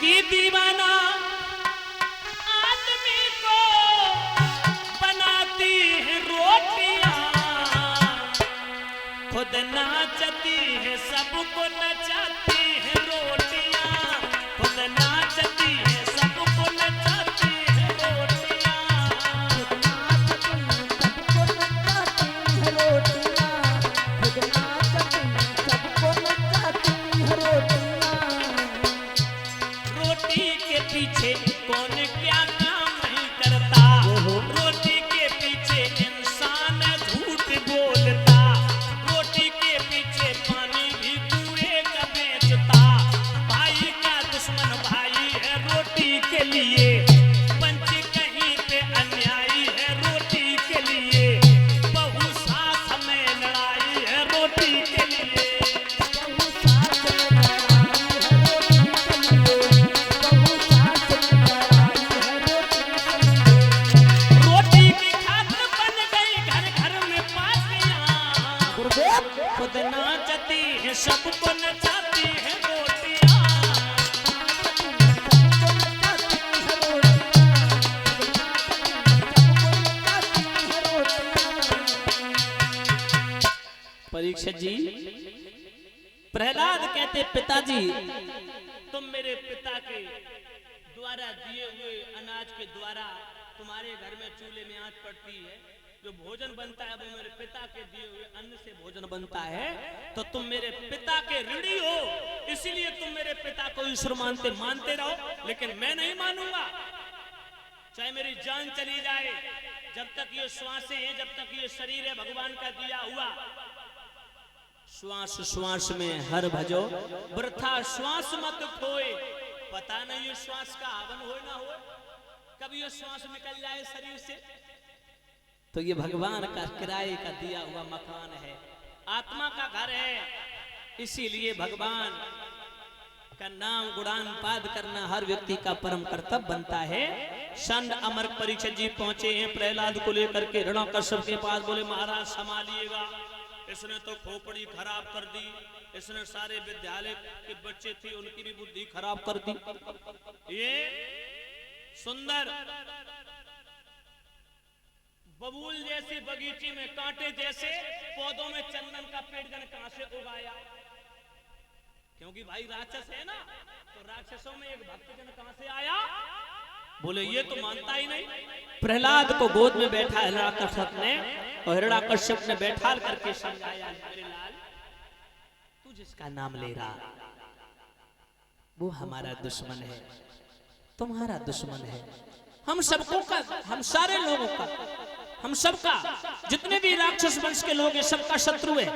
कि दीवाना आदमी को बनाती है रोटियां, खुद नाचती है सबको नचाती है रोटियां, खुद नाचती है सबको नचाती है रोटियां, सबको नचाती है रोटियां, खुद नाचती सबको नचाती है रोटियां। रोटी के पीछे कौन क्या काम नहीं करता, रोटी के पीछे इंसान झूठ बोलता, रोटी के पीछे पानी भी कुएं का बेचता, भाई का दुश्मन भाई है रोटी के लिए, पंच कहीं पे अन्यायी है रोटी के लिए, बहू सास में लड़ाई है रोटी के लिए, बहु सास में लड़ाई है रोटी के लिए, बहु सास में लड़ाई है रोटी के लिए। रोटी की खातिर बन गई घर घर में पासियां, गुरुदेव खुद नाचती है सबको नचाती है रोटियां, सबको नचाती है रोटियां, सबको नचाती है रोटियां। परीक्षित जी प्रहलाद कहते पिताजी तुम मेरे पिता के द्वारा दिए हुए अनाज के द्वारा तुम्हारे घर में चूल्हे में आंच पड़ती है, जो भोजन बनता है वो मेरे पिता के दिए हुए अन्न से भोजन बनता है, तो तुम मेरे पिता के ऋणी हो, इसीलिए तुम मेरे पिता को ईश्वर मानते रहो, लेकिन मैं नहीं मानूंगा, चाहे मेरी जान चली जाए, जब तक ये श्वासें हैं, जब तक ये शरीर है भगवान का दिया हुआ, श्वास श्वास में हर भजो वृथा श्वास मत खोए, पता नहीं ये श्वास का हवन हो ना हो, कभी ये श्वास निकल जाए शरीर से, तो ये भगवान का किराए का दिया हुआ मकान है, आत्मा का घर है, इसीलिए भगवान का नाम गुणान पाद करना हर व्यक्ति का परम कर्तव्य बनता है। संत अमर परीक्षित जी पहुंचे हैं प्रहलाद को लेकर के हिरण्यकश्यप के पास, बोले महाराज संभालिएगा, इसने तो खोपड़ी खराब कर दी, इसने सारे विद्यालय के बच्चे थे उनकी भी बुद्धि खराब कर दी, ये सुंदर बबूल जैसे बगीचे में कांटे जैसे पौधों में चंदन का पेड़ जन कहां से उगाया, क्योंकि भाई राक्षस है ना, तो राक्षसों में एक भक्तजन कहां से आया, बोले ये तो मानता ही नहीं। प्रहलाद को गोद में बैठा हिरण्यकश्यप ने, और हिरण्यकश्यप ने बैठा करके समझाया, मेरे लाल तू जिसका नाम ले रहा वो हमारा दुश्मन है, तुम्हारा दुश्मन है, हम सबको का, हम सारे लोगों का, हम सबका, जितने भी राक्षस वंश के लोग हैं सबका शत्रु है।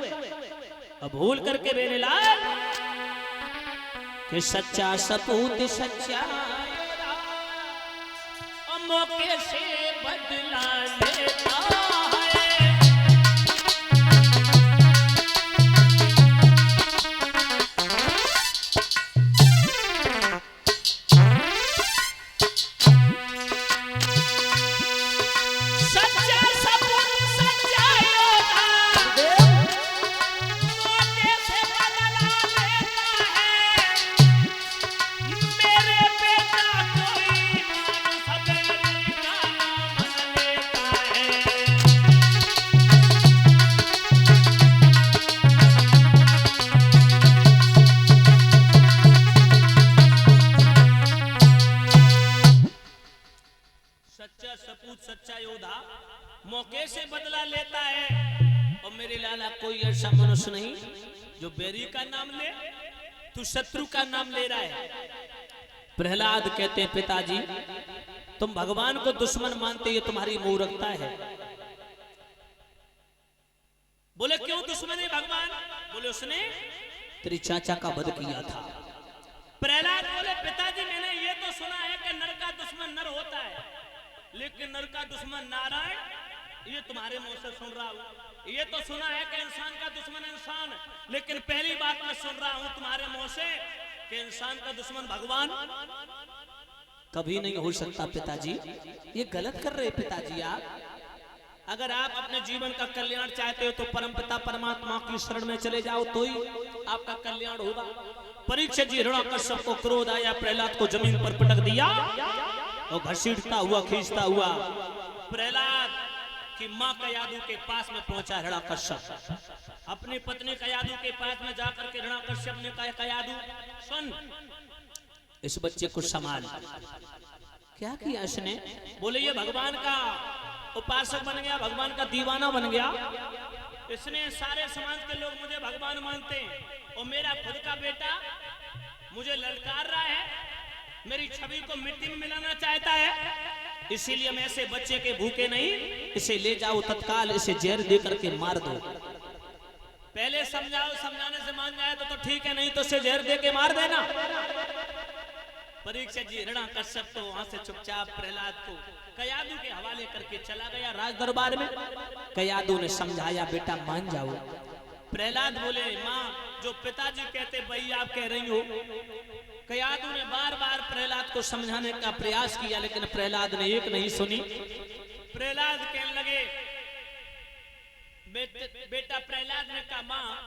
अब भूल करके मेरे लाल कि सच्चा सपूत सच्चा मौके से बदला लेता है, सच्चा सपूत सच्चा योद्धा मौके से बदला लेता है, मेरे बेटा कोई मानुष हवेली का नाम लेता है, सच्चा सपूत सच्चा योद्धा मौके से बदला लेता है, और मेरे लाला कोई ऐसा मनुष्य नहीं जो बैरी का नाम ले, तू शत्रु का नाम ले रहा है। प्रहलाद कहते हैं पिताजी तुम भगवान को दुश्मन मानते, ये तुम्हारी मूर्खता है। बोले क्यों दुश्मन है भगवान, बोले उसने तेरे चाचा का वध किया था। प्रहलाद बोले पिताजी मैंने ये तो सुना है कि नर का दुश्मन नर होता है, लेकिन नर का दुश्मन नारायण, ये तुम्हारे मुंह से सुन रहा हूं। ये तो सुना है कि इंसान का दुश्मन इंसान, लेकिन पहली बात मैं सुन रहा हूं तुम्हारे मुंह से कि इंसान का दुश्मन भगवान। कभी नहीं हो सकता पिताजी, ये गलत कर रहे पिताजी आप। अगर आप अपने जीवन का कल्याण चाहते हो तो परमपिता परमात्मा की शरण में चले जाओ, तो ही आपका कल्याण होगा। परीक्षित जी हिरण्यकश्यप को क्रोध आया, प्रहलाद को जमीन पर पटक दिया और घसीटता हुआ खींचता हुआ प्रहलाद की मां कयादू के पास में पहुंचा हिरण्यकश्यप। अपनी पत्नी कयादू के पास में जाकर के हिरण्यकश्यप ने कहा, कयादू सुन, इस बच्चे को संभाल। क्या किया इसने? बोले ये भगवान का उपासक बन गया, भगवान का दीवाना बन गया। इसने सारे समाज के लोग मुझे भगवान मानते हैं और मेरा खुद का बेटा मुझे ललकार रहा है, मेरी छवि को मिट्टी में मिलाना चाहता है। इसीलिए मैं ऐसे बच्चे के भूखे नहीं, इसे ले जाओ तत्काल, इसे जहर दे करके मार दो। पहले समझाओ, समझाने से मान जाए तो ठीक है, नहीं तो इसे जहर दे के मार देना। परीक्षित जी हिरण्यकश्यप तो वहां से चुपचाप प्रहलाद को कयादू के हवाले करके चला गया राज दरबार में। कयादू ने समझाया, बेटा मान जाओ। प्रहलाद बोले, माँ जो पिताजी कहते वही आप कह रही हो। कयादू ने बार बार प्रहलाद को समझाने का प्रयास किया, लेकिन प्रहलाद ने एक नहीं सुनी। प्रहलाद कहने लगे, बेटा प्रहलाद ने कहा, माँ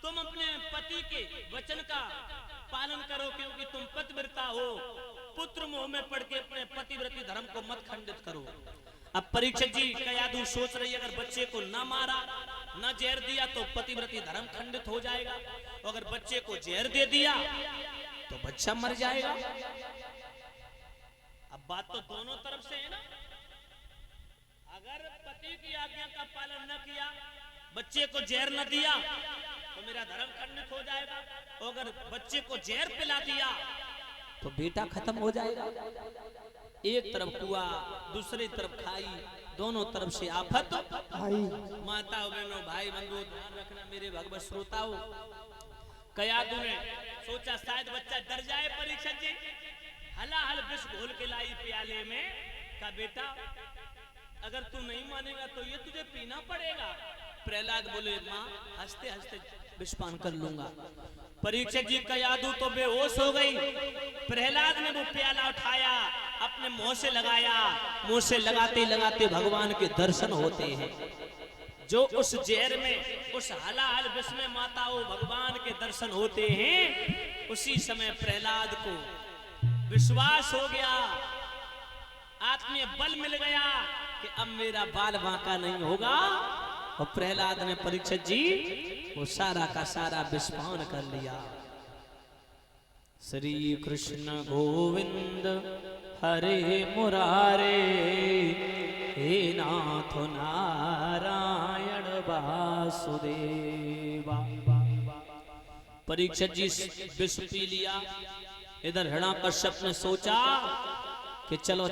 तुम अपने पति के वचन का पालन करो, क्योंकि तुम पतिव्रता हो। पुत्र मोह में पड़ के अपने पतिव्रती धर्म को मत खंडित करो। अब परीक्षित जी कयादू सोच रही है, अगर बच्चे को ना मारा ना जहर दिया तो पतिव्रती धर्म खंडित हो जाएगा, अगर बच्चे को जहर दे दिया तो बच्चा मर जाएगा। अब बात तो दोनों तरफ से है ना। अगर पति की आज्ञा का पालन न किया, बच्चे को जहर न दिया तो मेरा धर्म खंडित हो जाएगा, और अगर बच्चे को जहर पिला दिया तो बेटा खत्म हो जाएगा। एक तरफ कुआ, दूसरी तरफ खाई, दोनों तरफ से आफत आई। माता बहनों, भाई बंधु, ध्यान रखना मेरे भगवत श्रोताओं। कयादू ने सोचा शायद बच्चा डर जाए। परीक्षित जी हलाहल विष घोल के लाई प्याले में, का बेटा अगर तू नहीं मानेगा तो ये तुझे पीना पड़ेगा। प्रहलाद बोले, माँ हंसते हंसते विषपान कर लूंगा। परीक्षित जी कयादू तो बेहोश हो गई। प्रहलाद ने वो प्याला उठाया, अपने मुंह से लगाया, मुंह से लगाते लगाते भगवान के दर्शन होते हैं। जो उस जहर में, उस हलाहल विष में माताओं भगवान के दर्शन होते हैं, उसी समय प्रहलाद को विश्वास हो गया, आत्मीय बल मिल गया कि अब मेरा बाल बांका नहीं होगा। और प्रहलाद ने परीक्षित जी वो सारा का सारा विषपान कर लिया। श्री कृष्ण गोविंद हरे मुरारे, हे नाथ नारायण वासुदेवा। परीक्षित जी विष पी लिया। इधर हिरण्यकश्यप ने सोचा कि चलो